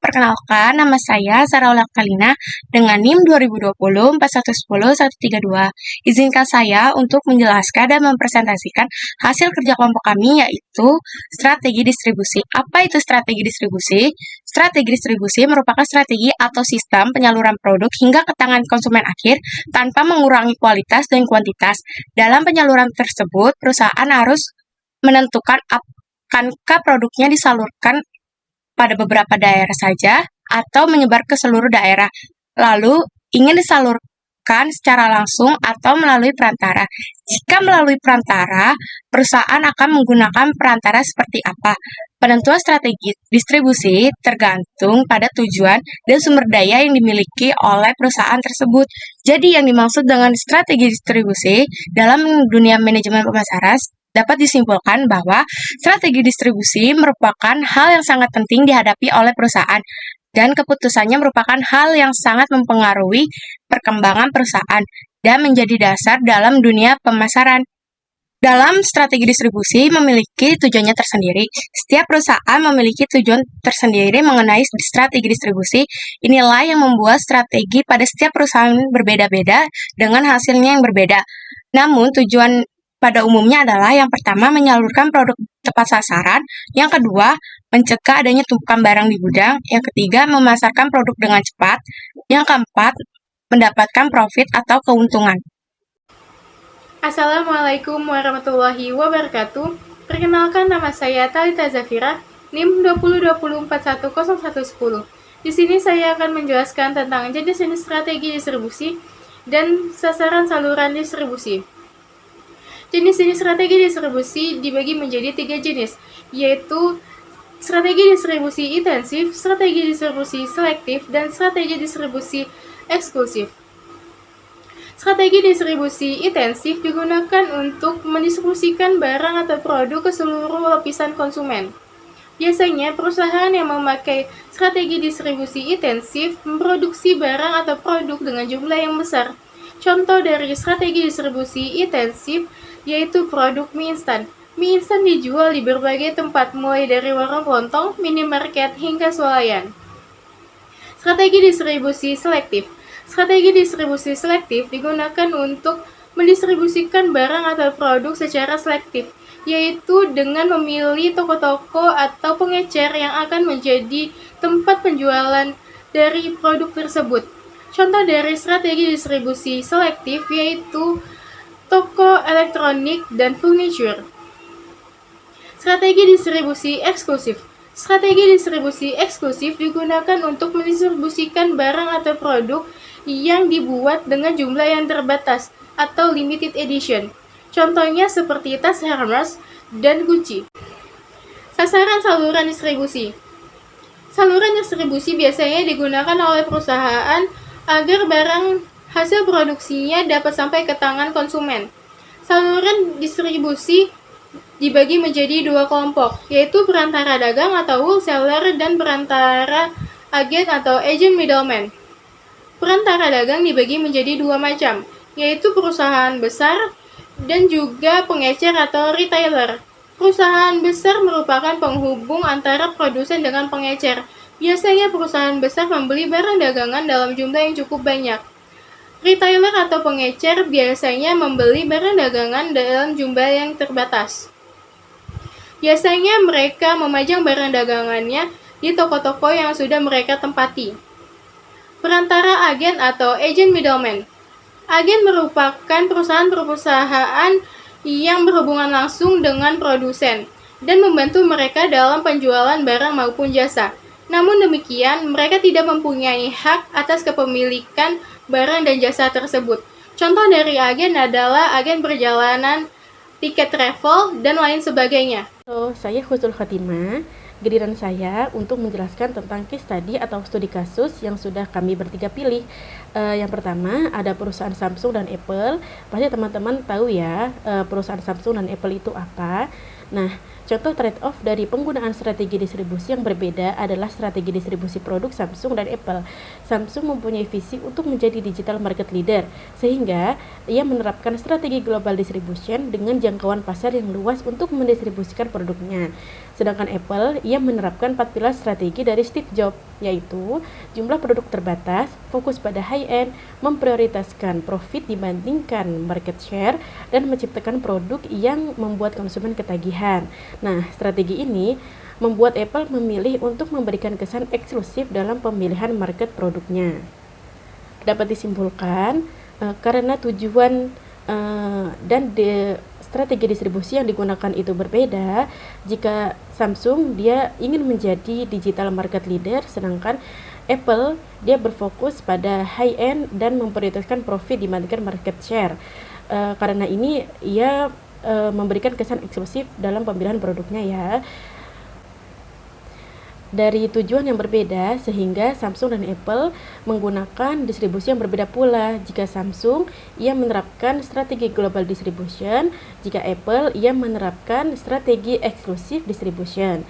perkenalkan nama saya Saraula Kalina dengan NIM 2020 4110 132. Izinkan saya untuk menjelaskan dan mempresentasikan hasil kerja kelompok kami yaitu strategi distribusi. Apa itu strategi distribusi? Strategi distribusi merupakan strategi atau sistem penyaluran produk hingga ke tangan konsumen akhir tanpa mengurangi kualitas dan kuantitas. Dalam penyaluran tersebut, perusahaan harus menentukan akankah produknya disalurkan pada beberapa daerah saja atau menyebar ke seluruh daerah. Lalu, ingin disalurkan secara langsung atau melalui perantara. Jika melalui perantara, perusahaan akan menggunakan perantara seperti apa? Penentuan strategi distribusi tergantung pada tujuan dan sumber daya yang dimiliki oleh perusahaan tersebut. Jadi, yang dimaksud dengan strategi distribusi dalam dunia manajemen pemasaran dapat disimpulkan bahwa strategi distribusi merupakan hal yang sangat penting dihadapi oleh perusahaan dan keputusannya merupakan hal yang sangat mempengaruhi perkembangan perusahaan dan menjadi dasar dalam dunia pemasaran. Dalam strategi distribusi memiliki tujuannya tersendiri. Setiap perusahaan memiliki tujuan tersendiri mengenai strategi distribusi. Inilah yang membuat strategi pada setiap perusahaan berbeda-beda dengan hasilnya yang berbeda. Namun tujuan pada umumnya adalah yang pertama menyalurkan produk tepat sasaran, yang kedua mencegah adanya tumpukan barang di gudang, yang ketiga memasarkan produk dengan cepat, yang keempat mendapatkan profit atau keuntungan. Assalamualaikum warahmatullahi wabarakatuh. Perkenalkan, nama saya Thalita Zafira, NIM 2020 410110. Di sini saya akan menjelaskan tentang jenis-jenis strategi distribusi dan sasaran saluran distribusi. Jenis-jenis strategi distribusi dibagi menjadi 3 jenis, yaitu strategi distribusi intensif, strategi distribusi selektif, dan strategi distribusi eksklusif. Strategi distribusi intensif digunakan untuk mendistribusikan barang atau produk ke seluruh lapisan konsumen. Biasanya, perusahaan yang memakai strategi distribusi intensif memproduksi barang atau produk dengan jumlah yang besar. Contoh dari strategi distribusi intensif yaitu produk mie instan. Mie instan dijual di berbagai tempat, mulai dari warung kelontong, minimarket, hingga swalayan. Strategi distribusi selektif. Strategi distribusi selektif digunakan untuk mendistribusikan barang atau produk secara selektif, yaitu dengan memilih toko-toko atau pengecer yang akan menjadi tempat penjualan dari produk tersebut. Contoh dari strategi distribusi selektif yaitu toko elektronik dan furniture. Strategi distribusi eksklusif. Strategi distribusi eksklusif digunakan untuk mendistribusikan barang atau produk yang dibuat dengan jumlah yang terbatas atau limited edition. Contohnya seperti tas Hermes dan Gucci. Sasaran saluran distribusi. Saluran distribusi biasanya digunakan oleh perusahaan agar barang hasil produksinya dapat sampai ke tangan konsumen. Saluran distribusi dibagi menjadi 2 kelompok, yaitu perantara dagang atau wholesaler dan perantara agen atau agent middleman. Perantara dagang dibagi menjadi 2 macam, yaitu perusahaan besar dan juga pengecer atau retailer. Perusahaan besar merupakan penghubung antara produsen dengan pengecer. Biasanya perusahaan besar membeli barang dagangan dalam jumlah yang cukup banyak. Retailer atau pengecer biasanya membeli barang dagangan dalam jumlah yang terbatas. Biasanya mereka memajang barang dagangannya di toko-toko yang sudah mereka tempati. Perantara agen atau agent middleman. Agen merupakan perusahaan-perusahaan yang berhubungan langsung dengan produsen dan membantu mereka dalam penjualan barang maupun jasa. Namun demikian, mereka tidak mempunyai hak atas kepemilikan barang dan jasa tersebut. Contoh dari agen adalah agen perjalanan, tiket travel, dan lain sebagainya. Saya Husnul Khatimah. Giliran saya untuk menjelaskan tentang case study atau studi kasus yang sudah kami bertiga pilih. Yang pertama ada perusahaan Samsung dan Apple. Pasti teman-teman tahu ya perusahaan Samsung dan Apple itu apa. Nah, Contoh trade-off dari penggunaan strategi distribusi yang berbeda adalah strategi distribusi produk Samsung dan Apple. Samsung mempunyai visi untuk menjadi digital market leader, sehingga ia menerapkan strategi global distribution dengan jangkauan pasar yang luas untuk mendistribusikan produknya. Sedangkan Apple, ia menerapkan 4 pilar strategi dari Steve Jobs, yaitu jumlah produk terbatas, fokus pada high-end, memprioritaskan profit dibandingkan market share, dan menciptakan produk yang membuat konsumen ketagihan. Nah, strategi ini membuat Apple memilih untuk memberikan kesan eksklusif dalam pemilihan market produknya. Dapat disimpulkan, karena tujuan dan strategi distribusi yang digunakan itu berbeda. Jika Samsung dia ingin menjadi digital market leader, sedangkan Apple dia berfokus pada high end dan memprioritaskan profit dibandingkan market share. Karena ini ia memberikan kesan eksklusif dalam pemilihan produknya ya. Dari tujuan yang berbeda, sehingga Samsung dan Apple menggunakan distribusi yang berbeda pula. Jika Samsung, ia menerapkan strategi global distribution, jika Apple, ia menerapkan strategi eksklusif distribution.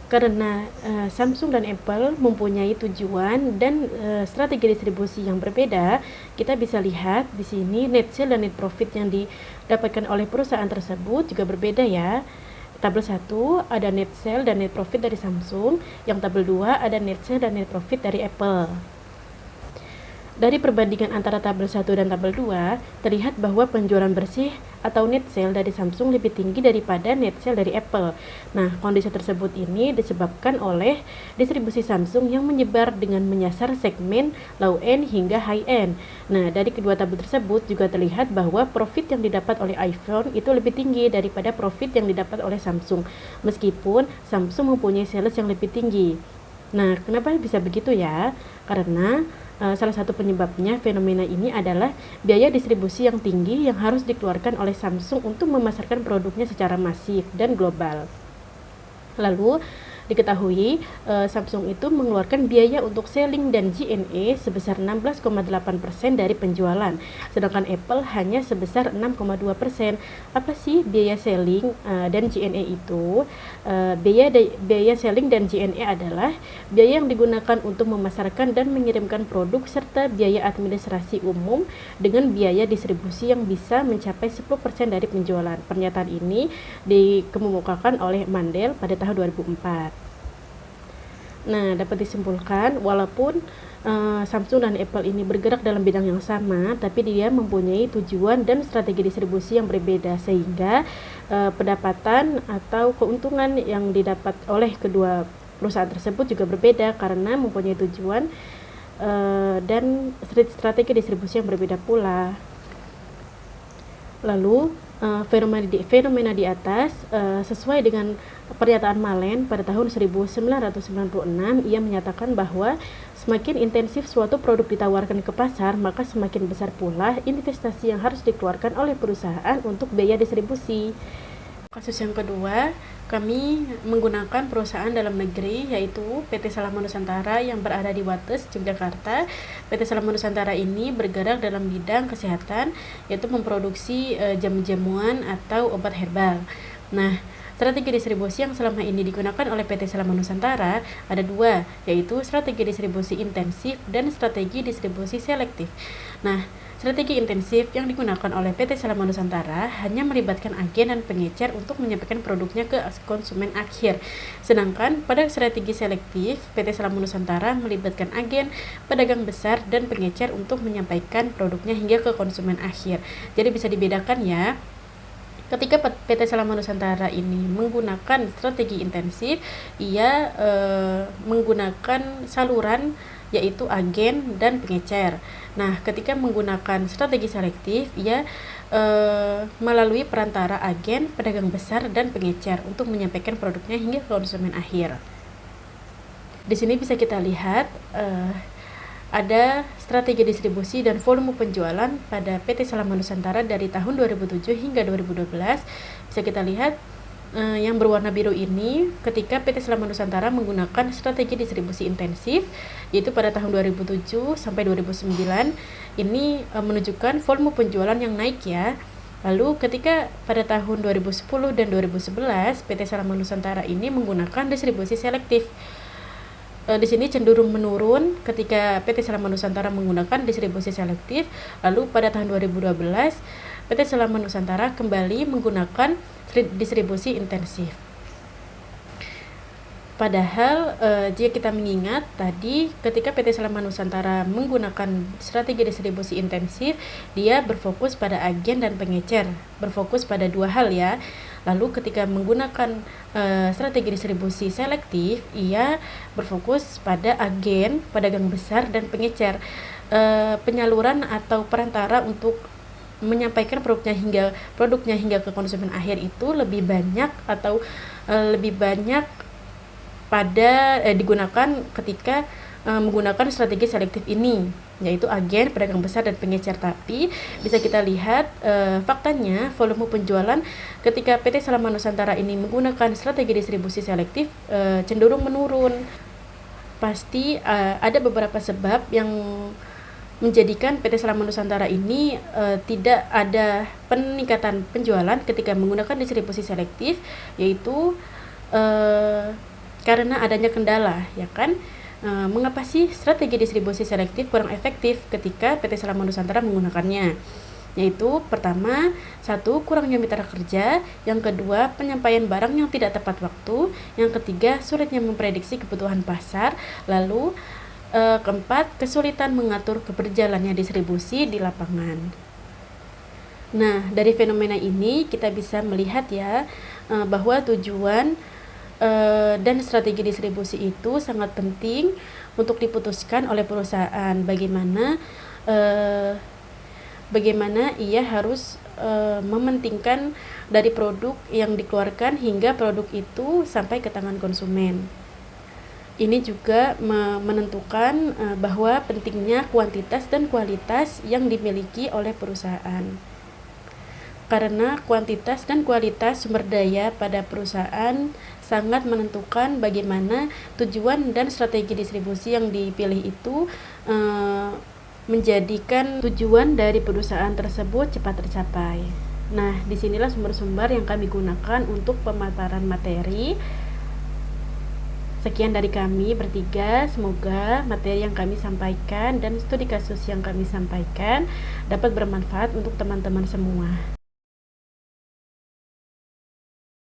Karena Samsung dan Apple mempunyai tujuan dan strategi distribusi yang berbeda, kita bisa lihat di sini net sale dan net profit yang didapatkan oleh perusahaan tersebut juga berbeda ya. Tabel 1 ada net sale dan net profit dari Samsung, yang tabel 2 ada net sale dan net profit dari Apple. Dari perbandingan antara tabel 1 dan tabel 2, terlihat bahwa penjualan bersih atau net sale dari Samsung lebih tinggi daripada net sale dari Apple. Nah, kondisi tersebut ini disebabkan oleh distribusi Samsung yang menyebar dengan menyasar segmen low end hingga high end. Nah, dari kedua tabel tersebut juga terlihat bahwa profit yang didapat oleh iPhone itu lebih tinggi daripada profit yang didapat oleh Samsung, meskipun Samsung mempunyai sales yang lebih tinggi. Nah, kenapa bisa begitu ya? Karena salah satu penyebabnya fenomena ini adalah biaya distribusi yang tinggi yang harus dikeluarkan oleh Samsung untuk memasarkan produknya secara masif dan global. Lalu diketahui Samsung itu mengeluarkan biaya untuk selling dan G&A sebesar 16,8% dari penjualan, sedangkan Apple hanya sebesar 6,2%. Apa sih biaya selling dan G&A itu? Biaya selling dan G&A adalah biaya yang digunakan untuk memasarkan dan mengirimkan produk serta biaya administrasi umum dengan biaya distribusi yang bisa mencapai 10% dari penjualan. Pernyataan ini dikemukakan oleh Mandel pada tahun 2004. Nah, dapat disimpulkan walaupun Samsung dan Apple ini bergerak dalam bidang yang sama, tapi dia mempunyai tujuan dan strategi distribusi yang berbeda, sehingga pendapatan atau keuntungan yang didapat oleh kedua perusahaan tersebut juga berbeda karena mempunyai tujuan dan strategi distribusi yang berbeda pula. Lalu fenomena di atas sesuai dengan pernyataan Malen pada tahun 1996, ia menyatakan bahwa semakin intensif suatu produk ditawarkan ke pasar, maka semakin besar pula investasi yang harus dikeluarkan oleh perusahaan untuk biaya distribusi. Kasus yang kedua, kami menggunakan perusahaan dalam negeri yaitu PT Salama Nusantara yang berada di Wates, Yogyakarta. PT Salama Nusantara ini bergerak dalam bidang kesehatan, yaitu memproduksi jamu-jamuan atau obat herbal. Nah, strategi distribusi yang selama ini digunakan oleh PT Salama Nusantara ada dua, yaitu strategi distribusi intensif dan strategi distribusi selektif. Nah, strategi intensif yang digunakan oleh PT Salama Nusantara hanya melibatkan agen dan pengecer untuk menyampaikan produknya ke konsumen akhir. Sedangkan pada strategi selektif, PT Salama Nusantara melibatkan agen, pedagang besar, dan pengecer untuk menyampaikan produknya hingga ke konsumen akhir. Jadi bisa dibedakan ya. Ketika PT Salama Nusantara ini menggunakan strategi intensif, ia menggunakan saluran yaitu agen dan pengecer. Nah, ketika menggunakan strategi selektif, ia melalui perantara agen, pedagang besar, dan pengecer untuk menyampaikan produknya hingga ke konsumen akhir. Di sini bisa kita lihat ada strategi distribusi dan volume penjualan pada PT Salama Nusantara dari tahun 2007 hingga 2012. Bisa kita lihat yang berwarna biru ini ketika PT Salama Nusantara menggunakan strategi distribusi intensif, yaitu pada tahun 2007 sampai 2009. Ini menunjukkan volume penjualan yang naik ya. Lalu ketika pada tahun 2010 dan 2011 PT Salama Nusantara ini menggunakan distribusi selektif. Di sini cenderung menurun ketika PT Salama Nusantara menggunakan distribusi selektif. Lalu pada tahun 2012 PT Salama Nusantara kembali menggunakan distribusi intensif. Padahal jika kita mengingat tadi ketika PT Salama Nusantara menggunakan strategi distribusi intensif, dia berfokus pada agen dan pengecer, berfokus pada dua hal ya. Lalu ketika menggunakan strategi distribusi selektif, ia berfokus pada agen, pedagang besar dan pengecer. Penyaluran atau perantara untuk menyampaikan produknya hingga ke konsumen akhir itu lebih banyak atau lebih banyak digunakan ketika menggunakan strategi selektif ini, yaitu agen, pedagang besar dan pengecer. Tapi bisa kita lihat faktanya volume penjualan ketika PT Salama Nusantara ini menggunakan strategi distribusi selektif cenderung menurun. Pasti ada beberapa sebab yang menjadikan PT Salama Nusantara ini tidak ada peningkatan penjualan ketika menggunakan distribusi selektif, yaitu karena adanya kendala, ya kan? Mengapa sih strategi distribusi selektif kurang efektif ketika PT Salama Nusantara menggunakannya? Yaitu pertama, satu, kurangnya mitra kerja, yang kedua, penyampaian barang yang tidak tepat waktu, yang ketiga, sulitnya memprediksi kebutuhan pasar, lalu keempat, kesulitan mengatur keberjalannya distribusi di lapangan. Nah, dari fenomena ini kita bisa melihat ya bahwa tujuan dan strategi distribusi itu sangat penting untuk diputuskan oleh perusahaan. Bagaimana ia harus mementingkan dari produk yang dikeluarkan hingga produk itu sampai ke tangan konsumen. Ini juga menentukan bahwa pentingnya kuantitas dan kualitas yang dimiliki oleh perusahaan. Karena kuantitas dan kualitas sumber daya pada perusahaan sangat menentukan bagaimana tujuan dan strategi distribusi yang dipilih itu menjadikan tujuan dari perusahaan tersebut cepat tercapai. Nah, disinilah sumber-sumber yang kami gunakan untuk pemaparan materi. Sekian dari kami bertiga, semoga materi yang kami sampaikan dan studi kasus yang kami sampaikan dapat bermanfaat untuk teman-teman semua.